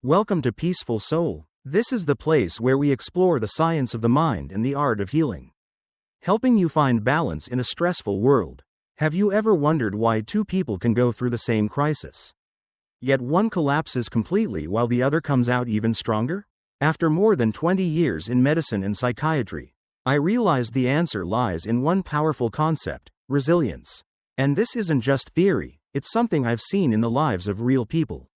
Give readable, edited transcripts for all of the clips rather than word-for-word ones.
Welcome to Peaceful Soul. This is the place where we explore the science of the mind and the art of healing, helping you find balance in a stressful world. Have you ever wondered why two people can go through the same crisis, yet one collapses completely while the other comes out even stronger? After more than 20 years in medicine and psychiatry, I realized the answer lies in one powerful concept: resilience. And this isn't just theory, it's something I've seen in the lives of real people.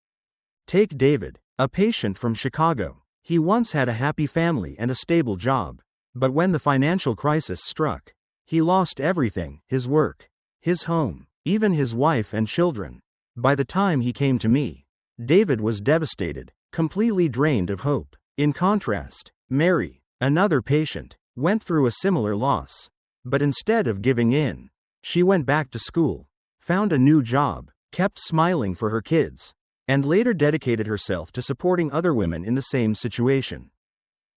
Take David, a patient from Chicago. He once had a happy family and a stable job. But when the financial crisis struck, he lost everything: his work, his home, even his wife and children. By the time he came to me, David was devastated, completely drained of hope. In contrast, Mary, another patient, went through a similar loss. But instead of giving in, she went back to school, found a new job, kept smiling for her kids, and later dedicated herself to supporting other women in the same situation.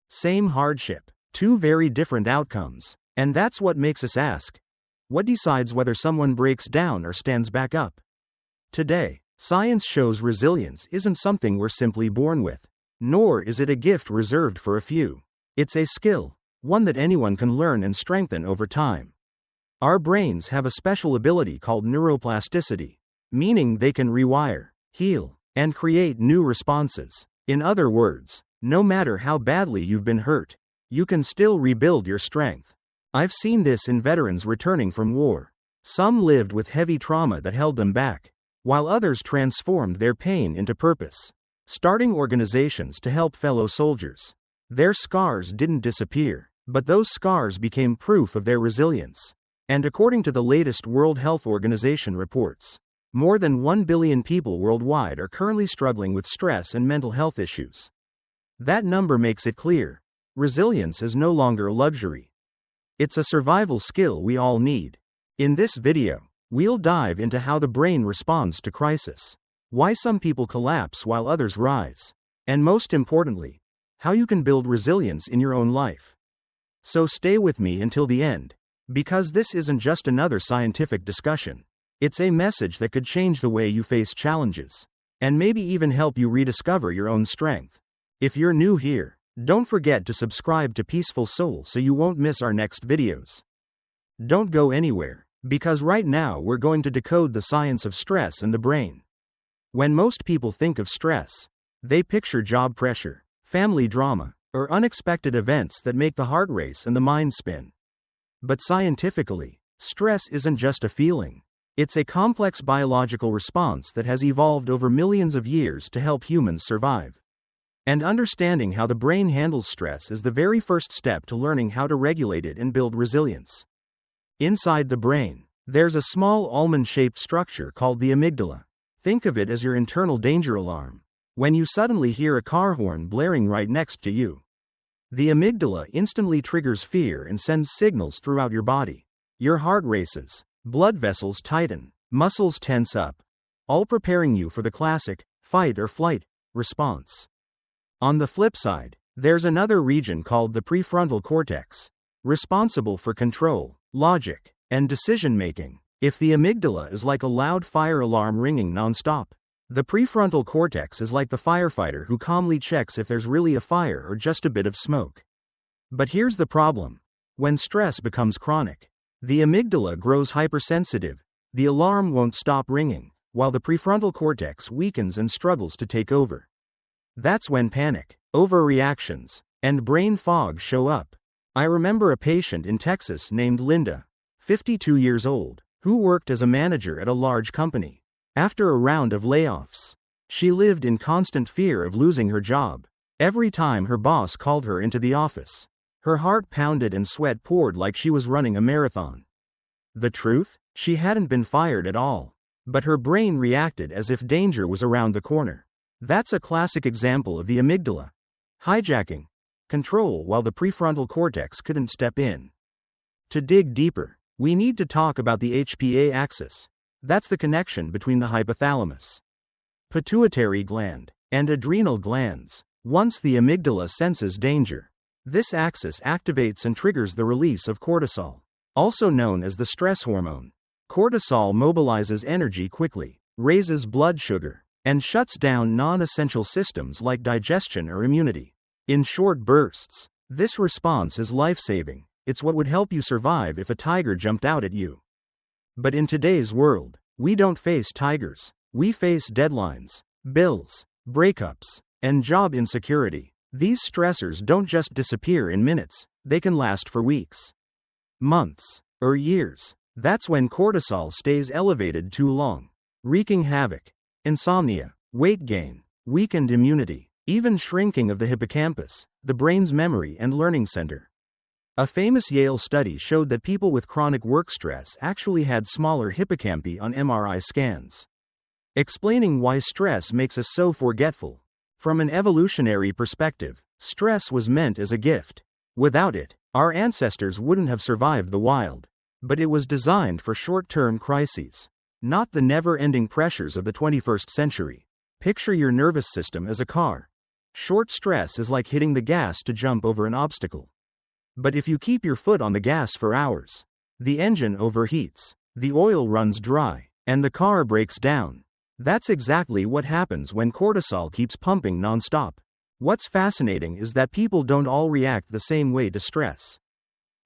Same hardship, two very different outcomes. And that's what makes us ask, what decides whether someone breaks down or stands back up? Today, science shows resilience isn't something we're simply born with, nor is it a gift reserved for a few. It's a skill, one that anyone can learn and strengthen over time. Our brains have a special ability called neuroplasticity, meaning they can rewire, heal, and create new responses. In other words, no matter how badly you've been hurt, you can still rebuild your strength. I've seen this in veterans returning from war. Some lived with heavy trauma that held them back, while others transformed their pain into purpose, starting organizations to help fellow soldiers. Their scars didn't disappear, but those scars became proof of their resilience. And according to the latest World Health Organization reports, more than 1 billion people worldwide are currently struggling with stress and mental health issues. That number makes it clear: resilience is no longer a luxury. It's a survival skill we all need. In this video, we'll dive into how the brain responds to crisis, why some people collapse while others rise, and most importantly, how you can build resilience in your own life. So stay with me until the end, because this isn't just another scientific discussion. It's a message that could change the way you face challenges, and maybe even help you rediscover your own strength. If you're new here, don't forget to subscribe to Peaceful Soul so you won't miss our next videos. Don't go anywhere, because right now we're going to decode the science of stress and the brain. When most people think of stress, they picture job pressure, family drama, or unexpected events that make the heart race and the mind spin. But scientifically, stress isn't just a feeling. It's a complex biological response that has evolved over millions of years to help humans survive. And understanding how the brain handles stress is the very first step to learning how to regulate it and build resilience. Inside the brain, there's a small almond-shaped structure called the amygdala. Think of it as your internal danger alarm. When you suddenly hear a car horn blaring right next to you, the amygdala instantly triggers fear and sends signals throughout your body. Your heart races, blood vessels tighten, muscles tense up, all preparing you for the classic fight or flight response. On the flip side, there's another region called the prefrontal cortex, responsible for control, logic, and decision-making. If the amygdala is like a loud fire alarm ringing non-stop, the prefrontal cortex is like the firefighter who calmly checks if there's really a fire or just a bit of smoke. But here's the problem: when stress becomes chronic, the amygdala grows hypersensitive. The alarm won't stop ringing, while the prefrontal cortex weakens and struggles to take over. That's when panic, overreactions, and brain fog show up. I remember a patient in Texas named Linda, 52 years old, who worked as a manager at a large company. After a round of layoffs, she lived in constant fear of losing her job. Every time her boss called her into the office, her heart pounded and sweat poured like she was running a marathon. The truth? She hadn't been fired at all, but her brain reacted as if danger was around the corner. That's a classic example of the amygdala hijacking control while the prefrontal cortex couldn't step in. To dig deeper, we need to talk about the HPA axis. That's the connection between the hypothalamus, pituitary gland, and adrenal glands. Once the amygdala senses danger, this axis activates and triggers the release of cortisol, also known as the stress hormone. Cortisol mobilizes energy quickly, raises blood sugar, and shuts down non-essential systems like digestion or immunity. In short bursts, this response is life-saving. It's what would help you survive if a tiger jumped out at you. But in today's world, we don't face tigers. We face deadlines, bills, breakups, and job insecurity. These stressors don't just disappear in minutes, they can last for weeks, months, or years. That's when cortisol stays elevated too long, wreaking havoc. Insomnia, weight gain, weakened immunity, even shrinking of the hippocampus, the brain's memory and learning center. A famous Yale study showed that people with chronic work stress actually had smaller hippocampi on MRI scans, explaining why stress makes us so forgetful. From an evolutionary perspective, stress was meant as a gift. Without it, our ancestors wouldn't have survived the wild. But it was designed for short-term crises, not the never-ending pressures of the 21st century. Picture your nervous system as a car. Short stress is like hitting the gas to jump over an obstacle. But if you keep your foot on the gas for hours, the engine overheats, the oil runs dry, and the car breaks down. That's exactly what happens when cortisol keeps pumping non-stop. What's fascinating is that people don't all react the same way to stress.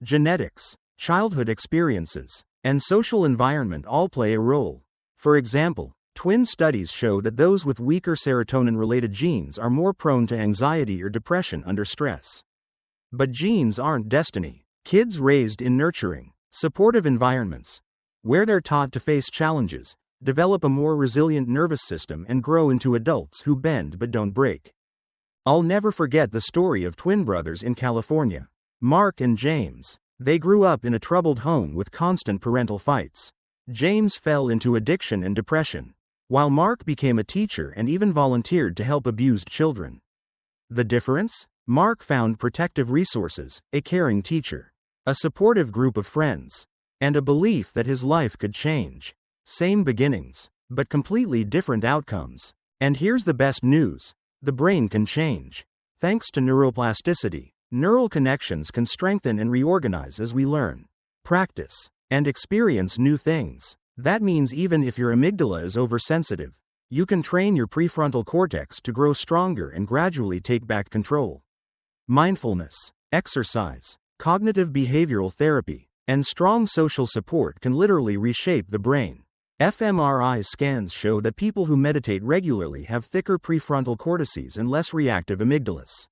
Genetics, childhood experiences, and social environment all play a role. For example, twin studies show that those with weaker serotonin-related genes are more prone to anxiety or depression under stress. But genes aren't destiny. Kids raised in nurturing, supportive environments, where they're taught to face challenges, develop a more resilient nervous system and grow into adults who bend but don't break. I'll never forget the story of twin brothers in California, Mark and James. They grew up in a troubled home with constant parental fights. James fell into addiction and depression, while Mark became a teacher and even volunteered to help abused children. The difference? Mark found protective resources, a caring teacher, a supportive group of friends, and a belief that his life could change. Same beginnings, but completely different outcomes. And here's the best news. The brain can change. Thanks to neuroplasticity, neural connections can strengthen and reorganize as we learn, practice, and experience new things. That means even if your amygdala is oversensitive, you can train your prefrontal cortex to grow stronger and gradually take back control. Mindfulness, exercise, cognitive behavioral therapy, and strong social support can literally reshape the brain. fMRI scans show that people who meditate regularly have thicker prefrontal cortices and less reactive amygdalas.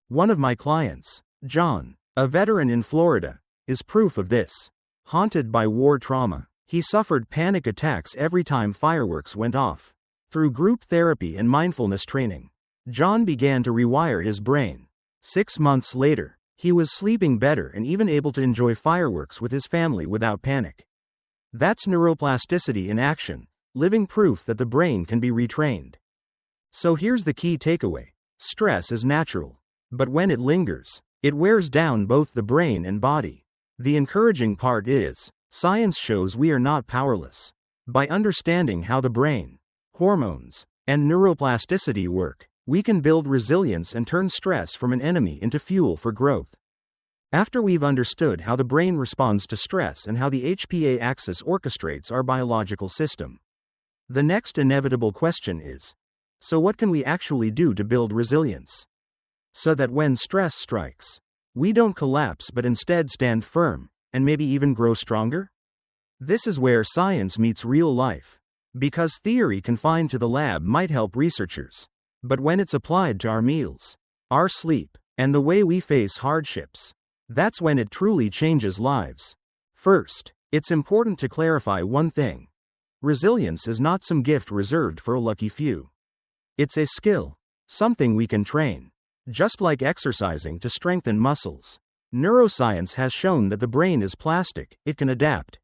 One of my clients, John, a veteran in Florida, is proof of this. Haunted by war trauma, he suffered panic attacks every time fireworks went off. Through group therapy and mindfulness training, John began to rewire his brain. 6 months later, he was sleeping better and even able to enjoy fireworks with his family without panic. That's neuroplasticity in action, living proof that the brain can be retrained. So here's the key takeaway. Stress is natural, but when it lingers, it wears down both the brain and body. The encouraging part is, science shows we are not powerless. By understanding how the brain, hormones, and neuroplasticity work, we can build resilience and turn stress from an enemy into fuel for growth. After we've understood how the brain responds to stress and how the HPA axis orchestrates our biological system, the next inevitable question is, so what can we actually do to build resilience? So that when stress strikes, we don't collapse but instead stand firm, and maybe even grow stronger? This is where science meets real life. Because theory confined to the lab might help researchers. But when it's applied to our meals, our sleep, and the way we face hardships, that's when it truly changes lives. First, it's important to clarify one thing. Resilience is not some gift reserved for a lucky few. It's a skill, something we can train. Just like exercising to strengthen muscles. Neuroscience has shown that the brain is plastic, it can adapt,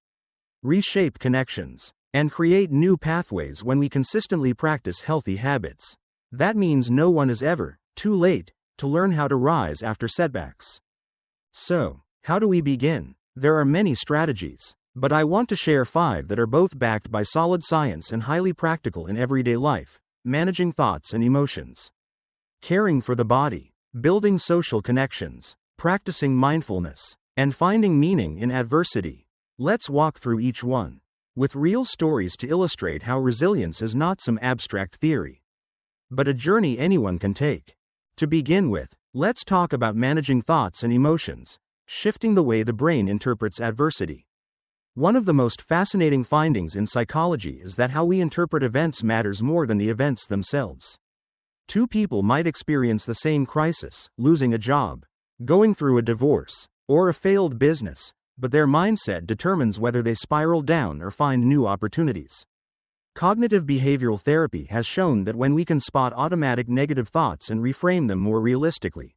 reshape connections, and create new pathways when we consistently practice healthy habits. That means no one is ever too late to learn how to rise after setbacks. So, how do we begin? There are many strategies, but I want to share 5 that are both backed by solid science and highly practical in everyday life: managing thoughts and emotions, caring for the body, building social connections, practicing mindfulness, and finding meaning in adversity. Let's walk through each one. with real stories to illustrate how resilience is not some abstract theory, but a journey anyone can take. To begin with, let's talk about managing thoughts and emotions, shifting the way the brain interprets adversity. One of the most fascinating findings in psychology is that how we interpret events matters more than the events themselves. Two people might experience the same crisis, losing a job, going through a divorce, or a failed business, but their mindset determines whether they spiral down or find new opportunities. Cognitive behavioral therapy has shown that when we can spot automatic negative thoughts and reframe them more realistically,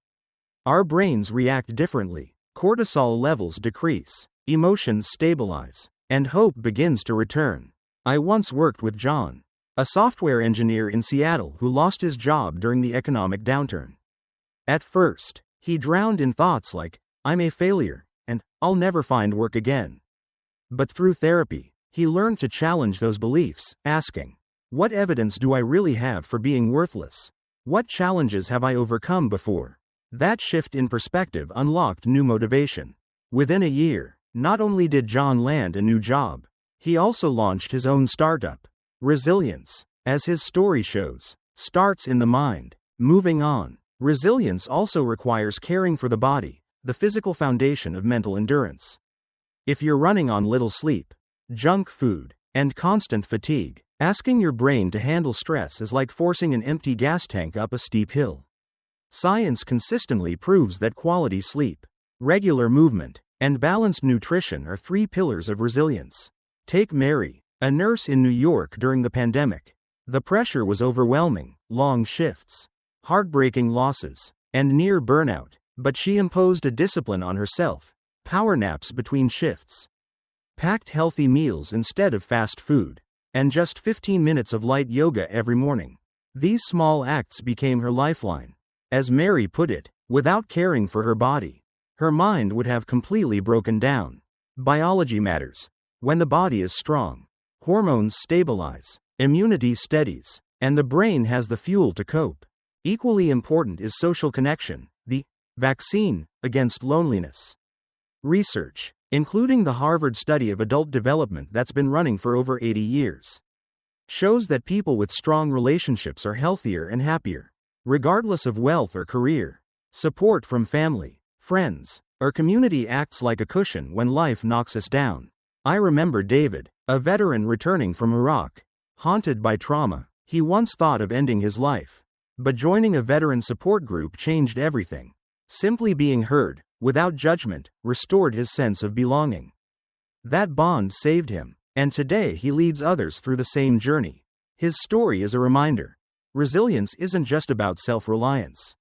our brains react differently, cortisol levels decrease, emotions stabilize, and hope begins to return. I once worked with John, a software engineer in Seattle who lost his job during the economic downturn. At first, he drowned in thoughts like, "I'm a failure," and "I'll never find work again." But through therapy, he learned to challenge those beliefs, asking, "What evidence do I really have for being worthless? What challenges have I overcome before?" That shift in perspective unlocked new motivation. Within a year, not only did John land a new job, he also launched his own startup. Resilience, as his story shows, starts in the mind. Moving on, resilience also requires caring for the body, the physical foundation of mental endurance. If you're running on little sleep, junk food, and constant fatigue, asking your brain to handle stress is like forcing an empty gas tank up a steep hill. Science consistently proves that quality sleep, regular movement, and balanced nutrition are 3 pillars of resilience. Take Mary, a nurse in New York during the pandemic. The pressure was overwhelming, long shifts, heartbreaking losses, and near burnout, but she imposed a discipline on herself: power naps between shifts, packed healthy meals instead of fast food, and just 15 minutes of light yoga every morning. These small acts became her lifeline. As Mary put it, without caring for her body, her mind would have completely broken down. Biology matters. When the body is strong, hormones stabilize, immunity steadies, and the brain has the fuel to cope. Equally important is social connection, the vaccine against loneliness. Research, including the Harvard study of adult development that's been running for over 80 years, shows that people with strong relationships are healthier and happier, regardless of wealth or career. Support from family, friends, or community acts like a cushion when life knocks us down. I remember David, a veteran returning from Iraq. Haunted by trauma, he once thought of ending his life. But joining a veteran support group changed everything. Simply being heard, without judgment, restored his sense of belonging. That bond saved him, and today he leads others through the same journey. His story is a reminder. Resilience isn't just about self-reliance.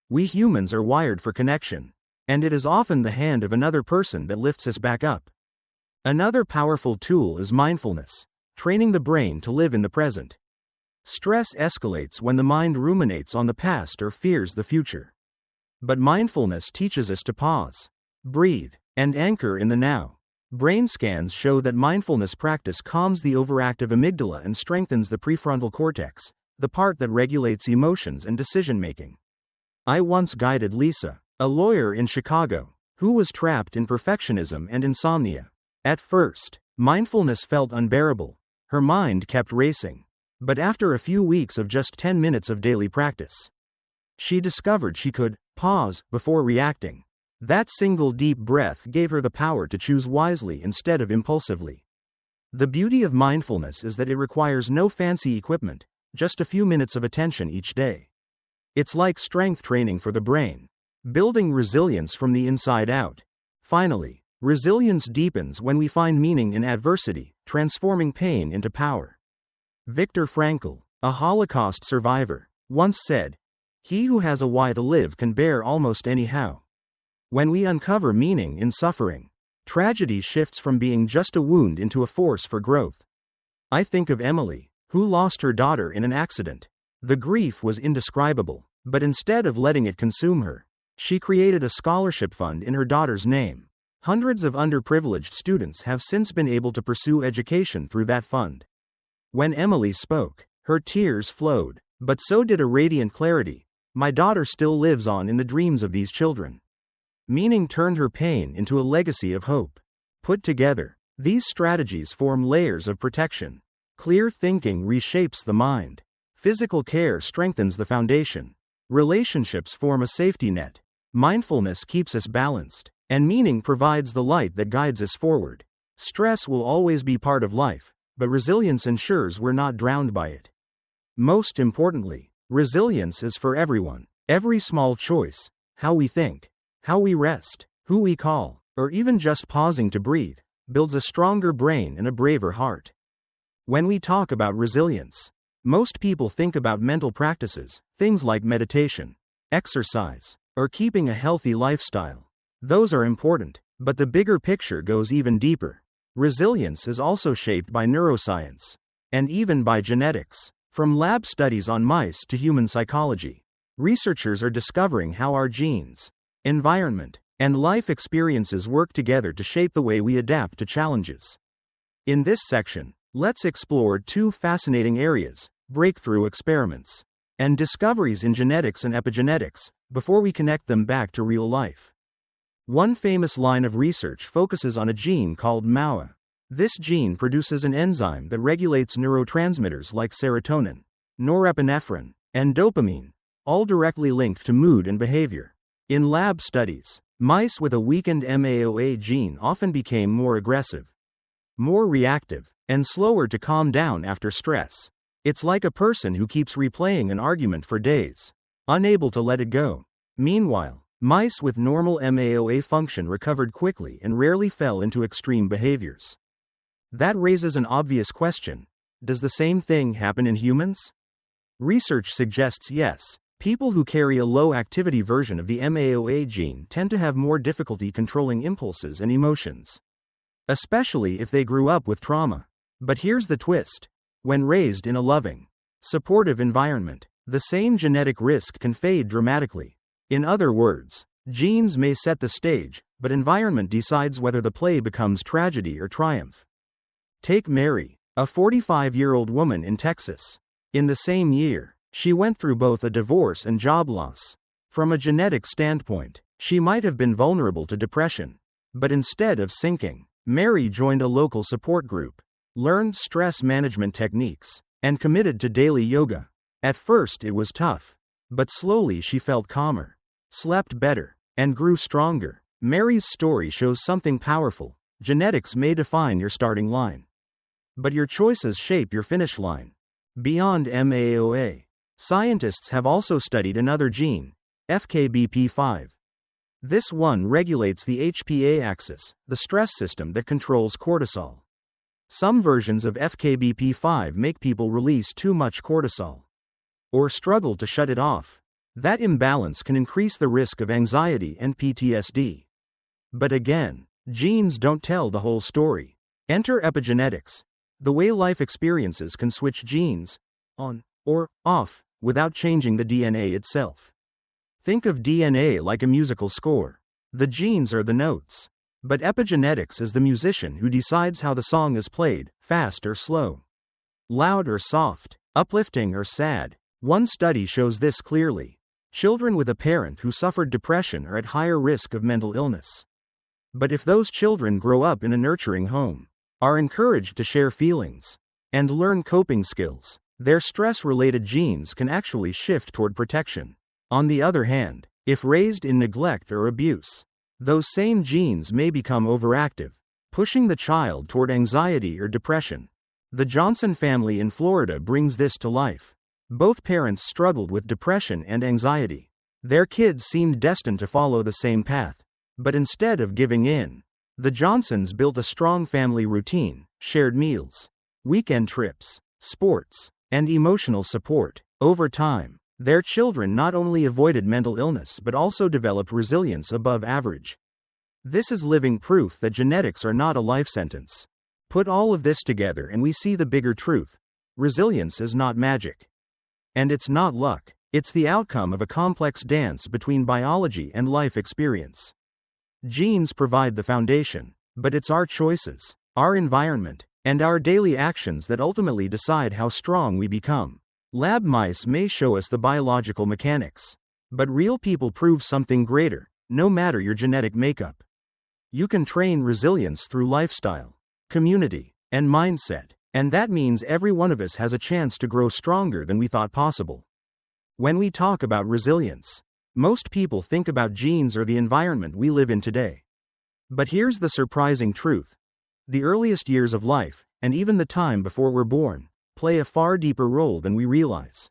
We humans are wired for connection, and it is often the hand of another person that lifts us back up. Another powerful tool is mindfulness, training the brain to live in the present. Stress escalates when the mind ruminates on the past or fears the future. But mindfulness teaches us to pause, breathe, and anchor in the now. Brain scans show that mindfulness practice calms the overactive amygdala and strengthens the prefrontal cortex, the part that regulates emotions and decision-making. I once guided Lisa, a lawyer in Chicago, who was trapped in perfectionism and insomnia. At first, mindfulness felt unbearable. Her mind kept racing. But after a few weeks of just 10 minutes of daily practice, she discovered she could pause before reacting. That single deep breath gave her the power to choose wisely instead of impulsively. The beauty of mindfulness is that it requires no fancy equipment, just a few minutes of attention each day. It's like strength training for the brain, building resilience from the inside out. Finally, resilience deepens when we find meaning in adversity, transforming pain into power. Viktor Frankl, a Holocaust survivor, once said, "He who has a why to live can bear almost any how." When we uncover meaning in suffering, tragedy shifts from being just a wound into a force for growth. I think of Emily, who lost her daughter in an accident. The grief was indescribable, but instead of letting it consume her, she created a scholarship fund in her daughter's name. Hundreds of underprivileged students have since been able to pursue education through that fund. When Emily spoke, her tears flowed, but so did a radiant clarity. My daughter still lives on in the dreams of these children. Meaning turned her pain into a legacy of hope. Put together, These strategies form layers of protection. Clear thinking reshapes the mind. Physical care strengthens the foundation. Relationships form a safety net. Mindfulness keeps us balanced. And meaning provides the light that guides us forward. Stress will always be part of life, but resilience ensures we're not drowned by it. Most importantly, resilience is for everyone. Every small choice, how we think, how we rest, who we call, or even just pausing to breathe, builds a stronger brain and a braver heart. When we talk about resilience, most people think about mental practices, things like meditation, exercise, or keeping a healthy lifestyle. Those are important, but the bigger picture goes even deeper. Resilience is also shaped by neuroscience, and even by genetics. From lab studies on mice to human psychology, researchers are discovering how our genes, environment, and life experiences work together to shape the way we adapt to challenges. In this section, let's explore two fascinating areas: breakthrough experiments and discoveries in genetics and epigenetics, before we connect them back to real life. One famous line of research focuses on a gene called MAOA. This gene produces an enzyme that regulates neurotransmitters like serotonin, norepinephrine, and dopamine, all directly linked to mood and behavior. In lab studies, mice with a weakened MAOA gene often became more aggressive, more reactive, and slower to calm down after stress. It's like a person who keeps replaying an argument for days, unable to let it go. Meanwhile, mice with normal MAOA function recovered quickly and rarely fell into extreme behaviors. That raises an obvious question: does the same thing happen in humans? Research suggests yes. People who carry a low-activity version of the MAOA gene tend to have more difficulty controlling impulses and emotions, especially if they grew up with trauma. But here's the twist: when raised in a loving, supportive environment, the same genetic risk can fade dramatically. In other words, genes may set the stage, but environment decides whether the play becomes tragedy or triumph. Take Mary, a 45-year-old woman in Texas. In the same year, she went through both a divorce and job loss. From a genetic standpoint, she might have been vulnerable to depression. But instead of sinking, Mary joined a local support group, learned stress management techniques, and committed to daily yoga. At first it was tough, but slowly she felt calmer, slept better, and grew stronger. Mary's story shows something powerful. Genetics may define your starting line, but your choices shape your finish line. Beyond MAOA, scientists have also studied another gene, FKBP5. This one regulates the HPA axis, the stress system that controls cortisol. Some versions of FKBP5 make people release too much cortisol, or struggle to shut it off. That imbalance can increase the risk of anxiety and PTSD. But again, genes don't tell the whole story. Enter epigenetics, the way life experiences can switch genes on or off without changing the DNA itself. Think of DNA like a musical score. The genes are the notes, but epigenetics is the musician who decides how the song is played, fast or slow, loud or soft, uplifting or sad. One study shows this clearly. Children with a parent who suffered depression are at higher risk of mental illness. But if those children grow up in a nurturing home, are encouraged to share feelings, and learn coping skills, their stress-related genes can actually shift toward protection. On the other hand, if raised in neglect or abuse, those same genes may become overactive, pushing the child toward anxiety or depression. The Johnson family in Florida brings this to life. Both parents struggled with depression and anxiety. Their kids seemed destined to follow the same path. But instead of giving in, the Johnsons built a strong family routine, shared meals, weekend trips, sports, and emotional support. Over time, their children not only avoided mental illness but also developed resilience above average. This is living proof that genetics are not a life sentence. Put all of this together and we see the bigger truth. Resilience is not magic. And it's not luck. It's the outcome of a complex dance between biology and life experience. Genes provide the foundation, but it's our choices, our environment, and our daily actions that ultimately decide how strong we become. Lab mice may show us the biological mechanics, but real people prove something greater, no matter your genetic makeup. You can train resilience through lifestyle, community, and mindset. And that means every one of us has a chance to grow stronger than we thought possible. When we talk about resilience, most people think about genes or the environment we live in today. But here's the surprising truth. The earliest years of life, and even the time before we're born, play a far deeper role than we realize.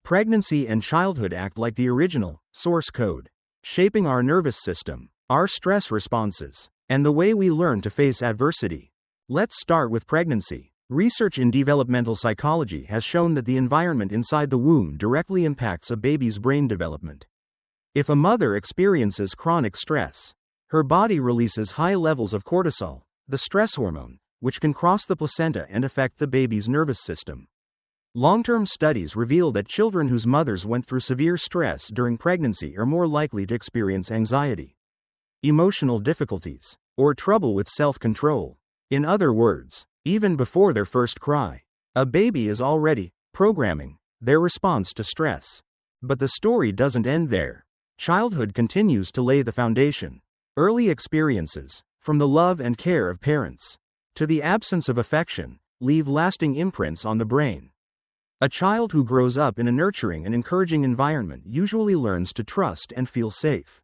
Pregnancy and childhood act like the original source code, shaping our nervous system, our stress responses, and the way we learn to face adversity. Let's start with pregnancy. Research in developmental psychology has shown that the environment inside the womb directly impacts a baby's brain development. If a mother experiences chronic stress, her body releases high levels of cortisol, the stress hormone, which can cross the placenta and affect the baby's nervous system. Long-term studies reveal that children whose mothers went through severe stress during pregnancy are more likely to experience anxiety, emotional difficulties, or trouble with self-control. In other words, even before their first cry, a baby is already programming their response to stress. But the story doesn't end there. Childhood continues to lay the foundation. Early experiences, from the love and care of parents to the absence of affection, leave lasting imprints on the brain. A child who grows up in a nurturing and encouraging environment usually learns to trust and feel safe.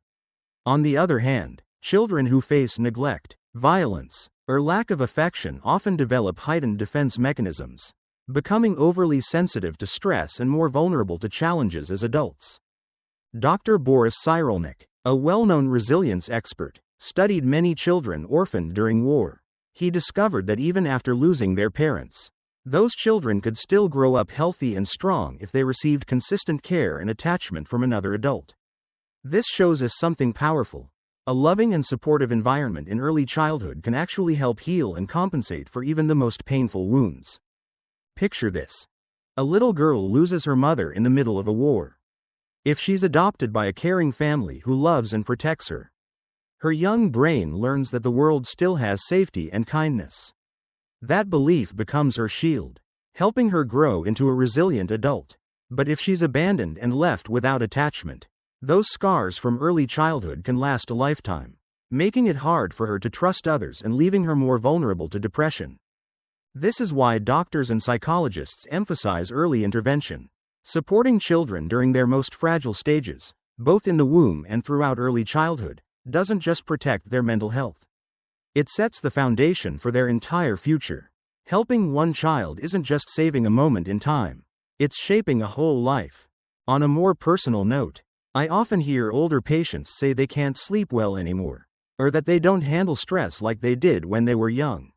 On the other hand, children who face neglect, violence, or lack of affection often develop heightened defense mechanisms, becoming overly sensitive to stress and more vulnerable to challenges as adults. Dr. Boris Cyrulnik, a well-known resilience expert, studied many children orphaned during war. He discovered that even after losing their parents, those children could still grow up healthy and strong if they received consistent care and attachment from another adult. This shows us something powerful. A loving and supportive environment in early childhood can actually help heal and compensate for even the most painful wounds. Picture this. A little girl loses her mother in the middle of a war. If she's adopted by a caring family who loves and protects her, her young brain learns that the world still has safety and kindness. That belief becomes her shield, helping her grow into a resilient adult. But if she's abandoned and left without attachment, those scars from early childhood can last a lifetime, making it hard for her to trust others and leaving her more vulnerable to depression. This is why doctors and psychologists emphasize early intervention, supporting children during their most fragile stages, both in the womb and throughout early childhood, doesn't just protect their mental health. It sets the foundation for their entire future. Helping one child isn't just saving a moment in time, it's shaping a whole life. On a more personal note, I often hear older patients say they can't sleep well anymore, or that they don't handle stress like they did when they were young.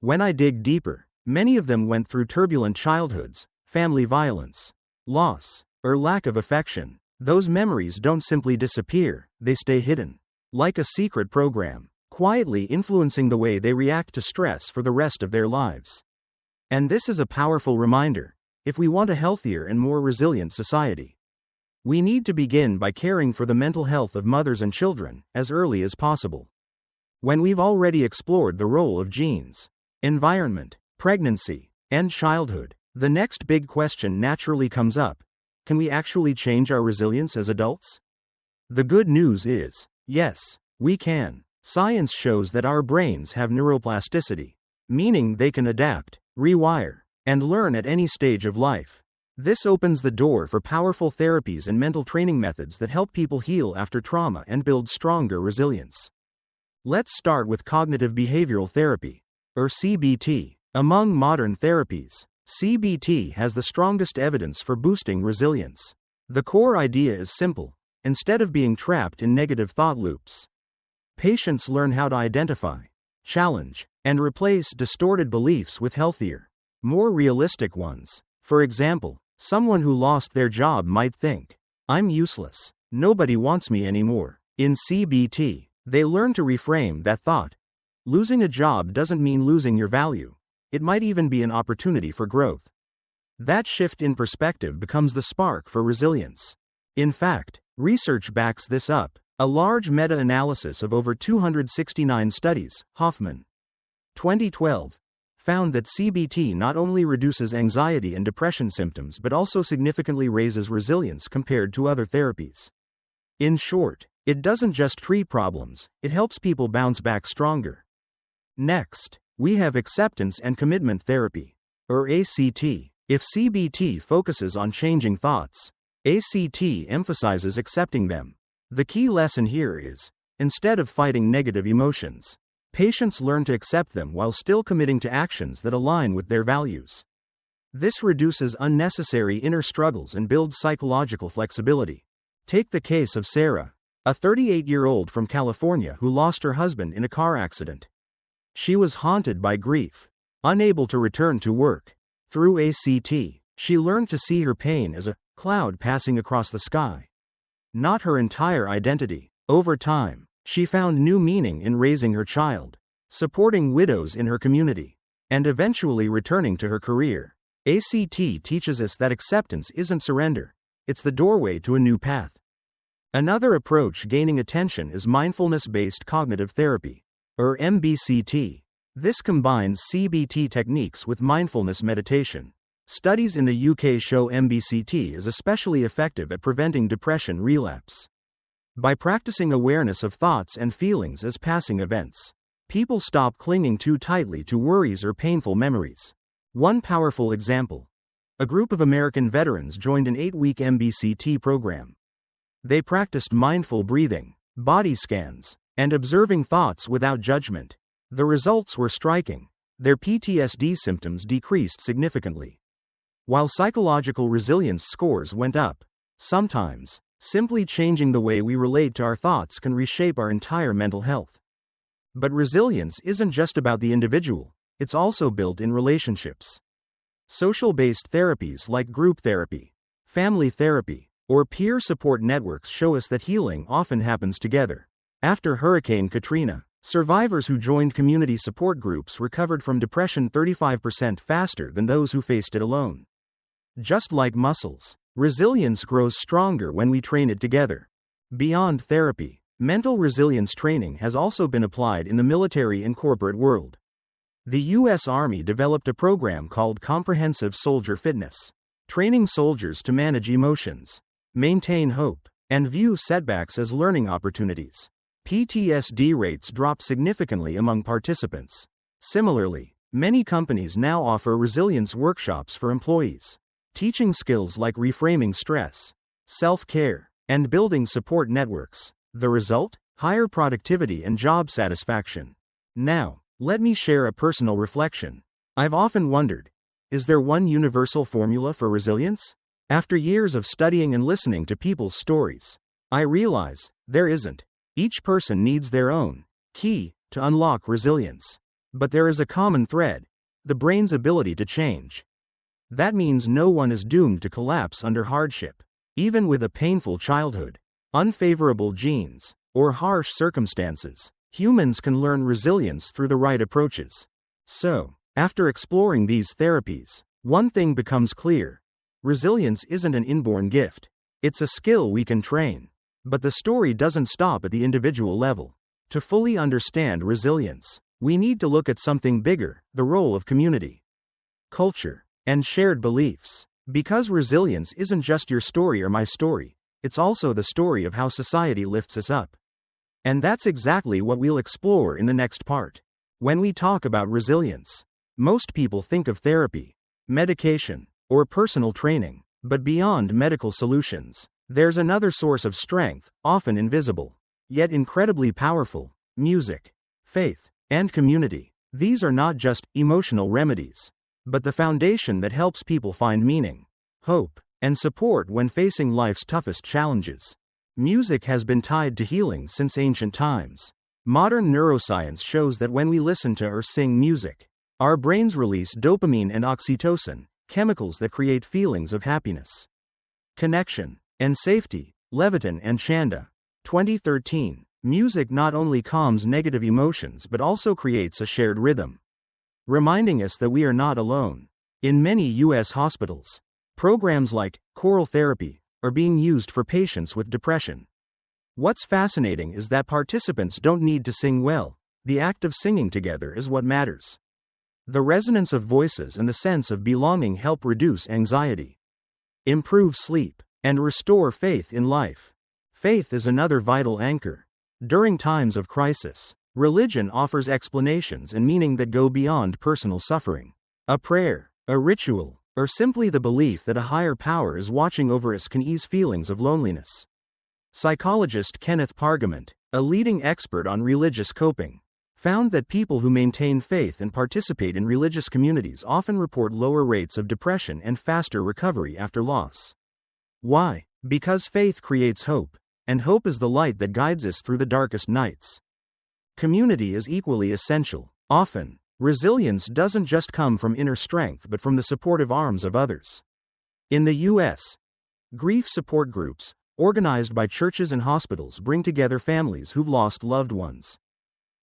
When I dig deeper, many of them went through turbulent childhoods, family violence, loss, or lack of affection. Those memories don't simply disappear, they stay hidden, like a secret program, quietly influencing the way they react to stress for the rest of their lives. And this is a powerful reminder. If we want a healthier and more resilient society, we need to begin by caring for the mental health of mothers and children as early as possible. When we've already explored the role of genes, environment, pregnancy, and childhood, the next big question naturally comes up. Can we actually change our resilience as adults? The good news is, yes, we can. Science shows that our brains have neuroplasticity, meaning they can adapt, rewire, and learn at any stage of life. This opens the door for powerful therapies and mental training methods that help people heal after trauma and build stronger resilience. Let's start with cognitive behavioral therapy, or CBT. Among modern therapies, CBT has the strongest evidence for boosting resilience. The core idea is simple. Instead of being trapped in negative thought loops, patients learn how to identify, challenge, and replace distorted beliefs with healthier, more realistic ones. For example, someone who lost their job might think, "I'm useless. Nobody wants me anymore." In CBT, they learn to reframe that thought. Losing a job doesn't mean losing your value. It might even be an opportunity for growth. That shift in perspective becomes the spark for resilience. In fact, research backs this up. A large meta-analysis of over 269 studies, Hoffman, 2012, found that CBT not only reduces anxiety and depression symptoms but also significantly raises resilience compared to other therapies. In short, it doesn't just treat problems, it helps people bounce back stronger. Next, We have acceptance and commitment therapy, or ACT. If CBT focuses on changing thoughts, ACT emphasizes accepting them. The key lesson here is, instead of fighting negative emotions, patients learn to accept them while still committing to actions that align with their values. This reduces unnecessary inner struggles and builds psychological flexibility. Take the case of Sarah, a 38-year-old from California who lost her husband in a car accident. She was haunted by grief, unable to return to work. Through ACT, she learned to see her pain as a cloud passing across the sky, not her entire identity. Over time, she found new meaning in raising her child, supporting widows in her community, and eventually returning to her career. ACT teaches us that acceptance isn't surrender, it's the doorway to a new path. Another approach gaining attention is mindfulness-based cognitive therapy, or MBCT. This combines CBT techniques with mindfulness meditation. Studies in the UK show MBCT is especially effective at preventing depression relapse. By practicing awareness of thoughts and feelings as passing events, people stop clinging too tightly to worries or painful memories. One powerful example: a group of American veterans joined an 8-week MBCT program. They practiced mindful breathing, body scans, and observing thoughts without judgment. The results were striking. Their PTSD symptoms decreased significantly, while psychological resilience scores went up. Sometimes, simply changing the way we relate to our thoughts can reshape our entire mental health. But resilience isn't just about the individual, it's also built in relationships. Social-based therapies like group therapy, family therapy, or peer support networks show us that healing often happens together. After Hurricane Katrina, survivors who joined community support groups recovered from depression 35% faster than those who faced it alone. Just like muscles, resilience grows stronger when we train it together. Beyond therapy, mental resilience training has also been applied in the military and corporate world. The U.S. Army developed a program called Comprehensive Soldier Fitness, training soldiers to manage emotions, maintain hope, and view setbacks as learning opportunities. PTSD rates dropped significantly among participants. Similarly, many companies now offer resilience workshops for employees, teaching skills like reframing stress, self-care, and building support networks. The result? Higher productivity and job satisfaction. Now, let me share a personal reflection. I've often wondered, is there one universal formula for resilience? After years of studying and listening to people's stories, I realize there isn't. Each person needs their own key to unlock resilience. But there is a common thread: the brain's ability to change. That means no one is doomed to collapse under hardship. Even with a painful childhood, unfavorable genes, or harsh circumstances, humans can learn resilience through the right approaches. So, after exploring these therapies, one thing becomes clear: resilience isn't an inborn gift. It's a skill we can train. But the story doesn't stop at the individual level. To fully understand resilience, we need to look at something bigger: the role of community, culture, and shared beliefs. Because resilience isn't just your story or my story, it's also the story of how society lifts us up. And that's exactly what we'll explore in the next part. When we talk about resilience, most people think of therapy, medication, or personal training. But beyond medical solutions, there's another source of strength, often invisible, yet incredibly powerful: music, faith, and community. These are not just emotional remedies, but the foundation that helps people find meaning, hope, and support when facing life's toughest challenges. Music has been tied to healing since ancient times. Modern neuroscience shows that when we listen to or sing music, our brains release dopamine and oxytocin, chemicals that create feelings of happiness, connection, and safety. Levitin and Chanda, 2013. Music not only calms negative emotions but also creates a shared rhythm, reminding us that we are not alone. In many U.S. hospitals, programs like choral therapy are being used for patients with depression. What's fascinating is that participants don't need to sing well. The act of singing together is what matters. The resonance of voices and the sense of belonging help reduce anxiety, improve sleep, and restore faith in life. Faith is another vital anchor. During times of crisis, Religion offers explanations and meaning that go beyond personal suffering. A prayer, a ritual, or simply the belief that a higher power is watching over us can ease feelings of loneliness. Psychologist Kenneth Pargament, a leading expert on religious coping, found that people who maintain faith and participate in religious communities often report lower rates of depression and faster recovery after loss. Why? Because faith creates hope, and hope is the light that guides us through the darkest nights. Community is equally essential. Often, resilience doesn't just come from inner strength but from the supportive arms of others. In the U.S., grief support groups, organized by churches and hospitals, bring together families who've lost loved ones.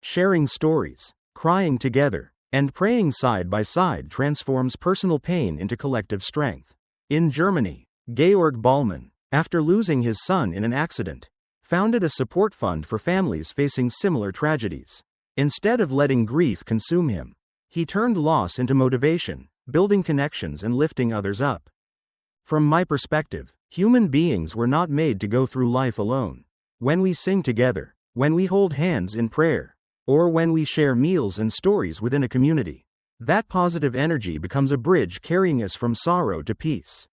Sharing stories, crying together, and praying side by side transforms personal pain into collective strength. In Germany, Georg Ballmann, after losing his son in an accident, founded a support fund for families facing similar tragedies. Instead of letting grief consume him, he turned loss into motivation, building connections and lifting others up. From my perspective, human beings were not made to go through life alone. When we sing together, when we hold hands in prayer, or when we share meals and stories within a community, that positive energy becomes a bridge carrying us from sorrow to peace.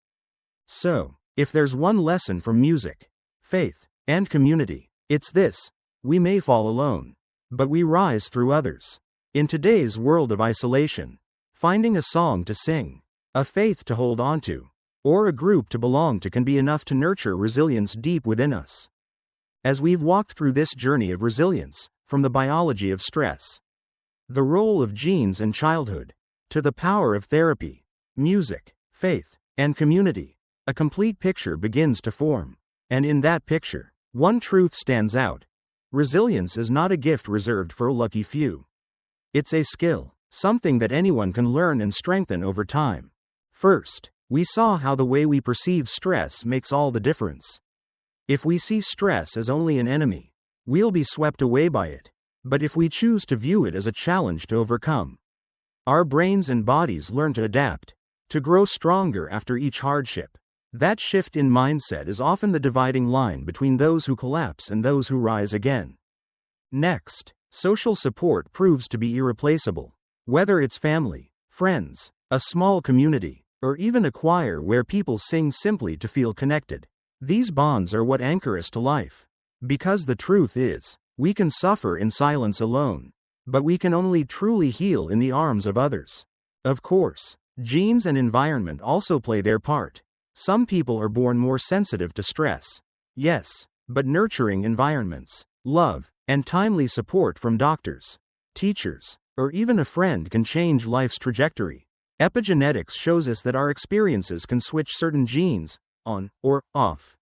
So, if there's one lesson from music, faith, and community, it's this: we may fall alone, but we rise through others. In today's world of isolation, finding a song to sing, a faith to hold on to, or a group to belong to can be enough to nurture resilience deep within us. As we've walked through this journey of resilience, from the biology of stress, the role of genes and childhood, to the power of therapy, music, faith, and community, a complete picture begins to form. And in that picture, one truth stands out: resilience is not a gift reserved for a lucky few. It's a skill, something that anyone can learn and strengthen over time. First, we saw how the way we perceive stress makes all the difference. If we see stress as only an enemy, we'll be swept away by it. But if we choose to view it as a challenge to overcome, our brains and bodies learn to adapt, to grow stronger after each hardship. That shift in mindset is often the dividing line between those who collapse and those who rise again. Next, social support proves to be irreplaceable. Whether it's family, friends, a small community, or even a choir where people sing simply to feel connected, these bonds are what anchor us to life. Because the truth is, we can suffer in silence alone, but we can only truly heal in the arms of others. Of course, genes and environment also play their part. Some people are born more sensitive to stress. Yes, but nurturing environments, love, and timely support from doctors, teachers, or even a friend can change life's trajectory. Epigenetics shows us that our experiences can switch certain genes on or off,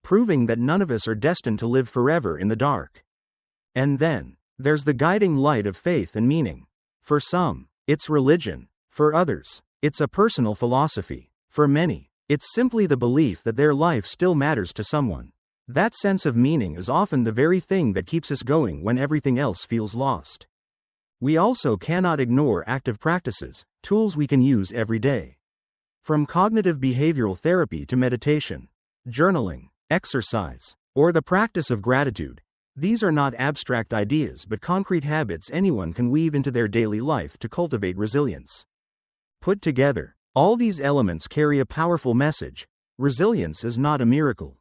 proving that none of us are destined to live forever in the dark. And then, there's the guiding light of faith and meaning. For some, it's religion. For others, it's a personal philosophy. For many, it's simply the belief that their life still matters to someone. That sense of meaning is often the very thing that keeps us going when everything else feels lost. We also cannot ignore active practices, tools we can use every day. From cognitive behavioral therapy to meditation, journaling, exercise, or the practice of gratitude, these are not abstract ideas but concrete habits anyone can weave into their daily life to cultivate resilience. Put together, all these elements carry a powerful message: resilience is not a miracle.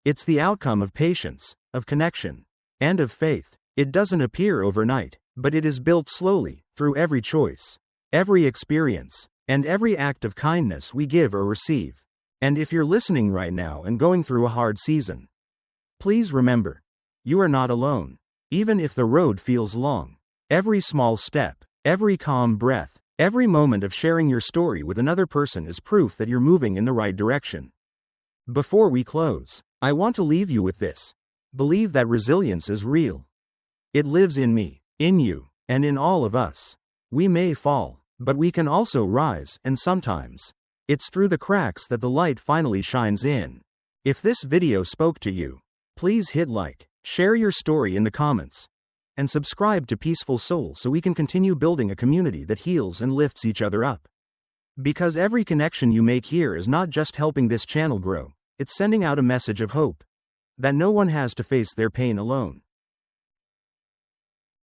It's the outcome of patience, of connection, and of faith. It doesn't appear overnight, but it is built slowly, through every choice, every experience, and every act of kindness we give or receive. And if you're listening right now and going through a hard season, please remember, you are not alone. Even if the road feels long, every small step, every calm breath, every moment of sharing your story with another person is proof that you're moving in the right direction. Before we close, I want to leave you with this: believe that resilience is real. It lives in me, in you, and in all of us. We may fall, but we can also rise, and sometimes, it's through the cracks that the light finally shines in. If this video spoke to you, please hit like, share your story in the comments, and subscribe to Peaceful Soul so we can continue building a community that heals and lifts each other up. Because every connection you make here is not just helping this channel grow, it's sending out a message of hope. That no one has to face their pain alone.